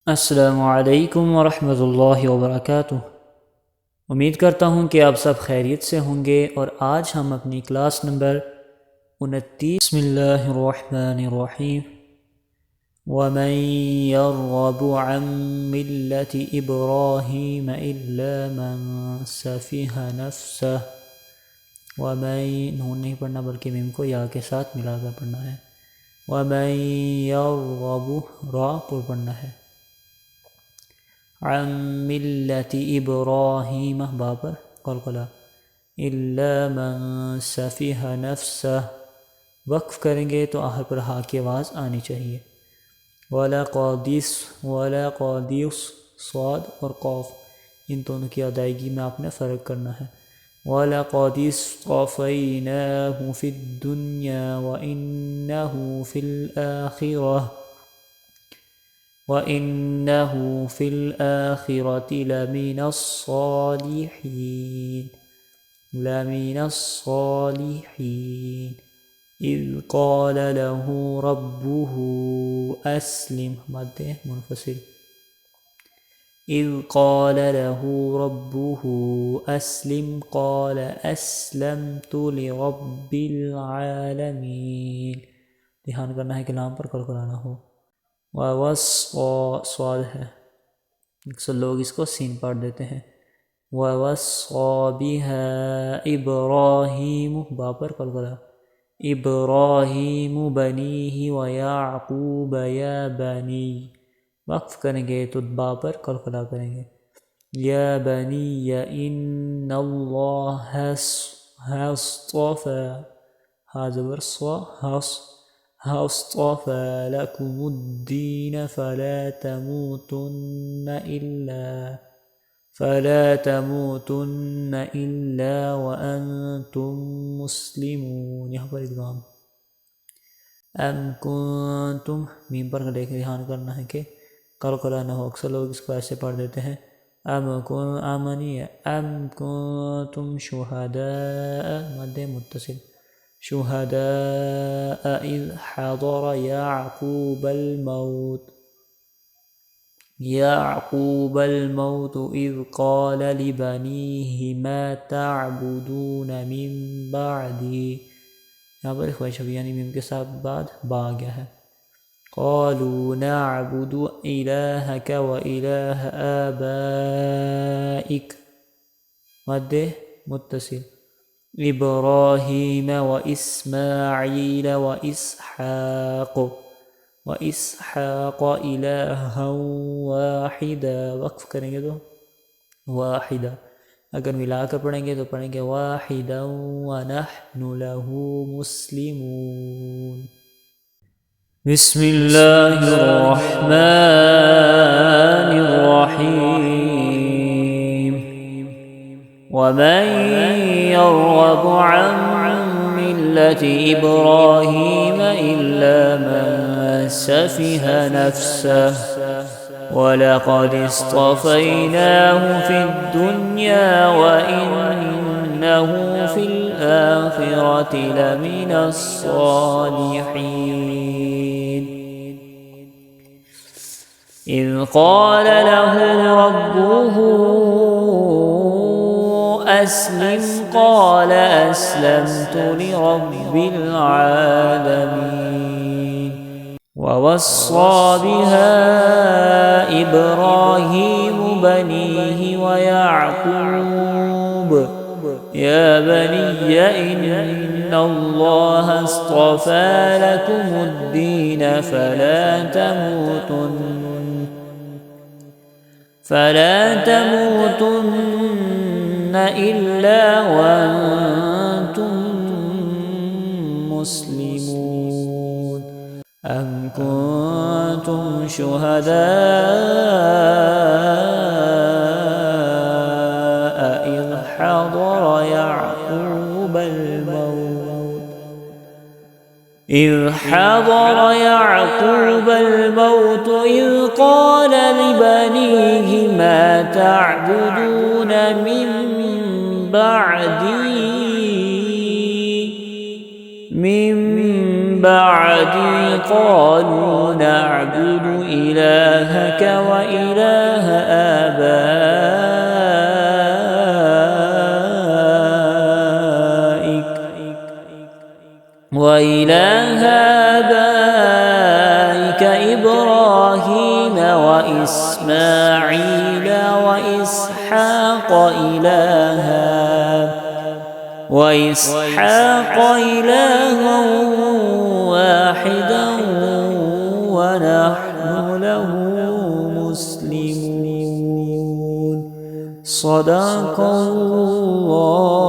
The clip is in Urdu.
السلام علیکم ورحمۃ اللہ وبرکاتہ۔ امید کرتا ہوں کہ آپ سب خیریت سے ہوں گے، اور آج ہم اپنی کلاس نمبر 29 بسم اللہ الرحمن الرحیم وَمَن يَرْغَبُ عَن مِّلَّةِ إِبْرَاهِيمَ إِلَّا مَن سَفِهَ نَفْسَهُ وَمَن نون نہیں پڑھنا بلکہ میم کو یا کے ساتھ ملا کر پڑھنا ہے۔ وَمَن يَرْغَبُ را پر پڑھنا ہے۔ عن ملت ابراہیم با پر قلقلہ الا من سفیہ نفسہ، وقف کریں گے تو آخر پر ہا کی آواز آنی چاہیے۔ وَلَقَدِ صاد اور قوف، ان دونوں کی ادائیگی میں آپ نے فرق کرنا ہے۔ وَلَقَدِ اصْطَفَيْنَاهُ فِي الدُّنْيَا وَإِنَّهُ فِي الْآخِرَةِ وَإِنَّهُ فِي الْآخِرَةِ لَمِنَ الصَّالِحِينَ إِذْ قَالَ لَهُ رَبُّهُ أَسْلِمْ مد منفصل إِذْ قَالَ لَهُ رَبُّهُ أَسْلِمْ قَالَ أَسْلَمْتُ لِرَبِّ الْعَالَمِينَ۔ دھیان کرنا ہے کہ لام پر کلکلانا ہو۔ سواد ہے، اکثر لوگ اس کو سین پاٹ دیتے ہیں۔ وَوَصَّى بِهَا إِبْرَاهِيمُ با پر کلکلا إِبْرَاهِيمُ بَنِيهِ وَيَعْقُوبَ يَا بَنِي، وقف کریں گے تو با پر کلکلا کریں گے۔ یا بنی إِنَّ اللَّهَ اصْطَفَى ہا زبر صا اصطفى لكم الدين فلا تموتن إلا وأنتم مسلمون، یہاں پر ادغام۔ ام کنتم میم پر دیکھ دھیان کرنا ہے کہ قلقلہ نہ ہو، اکثر لوگ اس کو ایسے پڑھ دیتے ہیں۔ ام کنتم شہداء مد متصل شهداء إذ حضر يعقوب الموت إذ قال لبنيه ما تعبدون من بعدي، یہاں پر اخوہ شبیہ یعنی میم کے ساتھ بعد با گیا ہے۔ قالوا نعبد إلهك وإله آبائك مد متصل إبراهيم وإسماعيل وإسحاق إلها واحدا، وقف کریں گے تو واحدا، اگر ملا کر پڑھیں گے تو پڑھیں گے واحدا ونحن له مسلمون۔ بسم اللہ الرحمن الرحیم وَمَن يَرْغَبُ عَن مِّلَّةِ إِبْرَاهِيمَ إِلَّا مَن سَفِهَ نَفْسَهُ وَلَقَدِ اصْطَفَيْنَاهُ فِي الدُّنْيَا وَإِنَّهُ فِي الْآخِرَةِ لَمِنَ الصَّالِحِينَ إِذْ قَالَ لَهُ رَبُّهُ أسلم قال أسلمت لرب العالمين ووصى بها إبراهيم بنيه ويعقوب يا بني إن الله اصطفى لكم الدين فلا تموتن إلا وأنتم مسلمون۔ أم كنتم شهداء إذ حضر يعقوب الموت إذ قال لبنيه ما تعبدون من بعدي بعدي قالوا نعبد إلهك وإله آبائك إبراهيم وإسماعيل وإسحاق إلها واحدا ونحن له مسلمون. صدق الله.